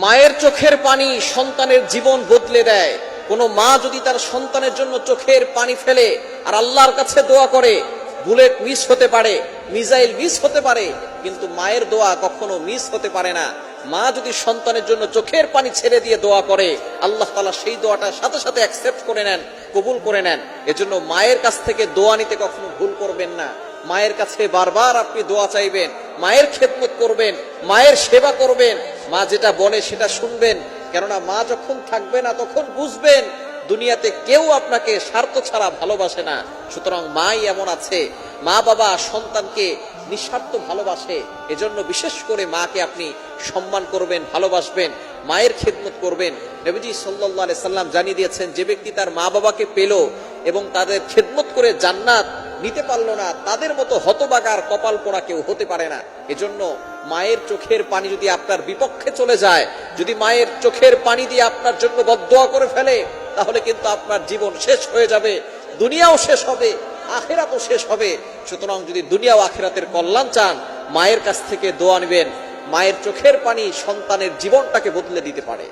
মায়ের চোখের পানি সন্তানের জীবন বদলে দেয়। কোনো মা যদি তার সন্তানের জন্য চোখের পানি ফেলে আর আল্লাহর কাছে দোয়া করে, বুলেট মিস হতে পারে, মিসাইল মিস হতে পারে, কিন্তু মায়ের দোয়া কখনো মিস হতে পারে না। মা যদি সন্তানের জন্য চোখের পানি ছেড়ে দিয়ে দোয়া করে, আল্লাহ তাআলা সেই দোয়াটা সাথে সাথে অ্যাকসেপ্ট করে নেন, কবুল করে নেন। এজন্য মায়ের কাছ থেকে দোয়া নিতে কখনো ভুল করবেন না। মায়ের কাছে বারবার আপনি দোয়া চাইবেন, মায়ের খেদমত করবেন, মায়ের সেবা করবেন, মা যেটা বলে সেটা শুনবেন। কেননা মা যখন থাকবে না তখন বুঝবেন দুনিয়াতে কেউ আপনাকে স্বার্থ ছাড়া ভালোবাসে না। সুতরাং মাই এমন আছে, মা বাবা সন্তানকে নিঃস্বার্থ ভালোবাসে। এজন্য বিশেষ করে মাকে আপনি সম্মান করবেন, ভালোবাসবেন, মায়ের খেদমত করবেন। নবীজি সাল্লাল্লাহু আলাইহি সাল্লাম জানিয়ে দিয়েছেন, যে ব্যক্তি তার মা বাবাকে পেল এবং তাদের খেদমত করে জান্নাত নিতে পারলো না, তাদের মতো হতবাগার কপাল পোড়া কেউ হতে পারে না। এজন্য মায়ের চোখের পানি যদি আপনার বিপক্ষে চলে যায়, যদি মায়ের চোখের পানি দিয়ে আপনার জন্য বদদোয়া করে ফেলে, তাহলে কিন্তু আপনার জীবন শেষ হয়ে যাবে, দুনিয়াও শেষ হবে, আখিরাতও শেষ হবে। সুতরাং যদি দুনিয়া ও আখিরাতের কল্যাণ চান, মায়ের কাছ থেকে দোয়া নেবেন। মায়ের চোখের পানি সন্তানের জীবনটাকে বদলে দিতে পারে।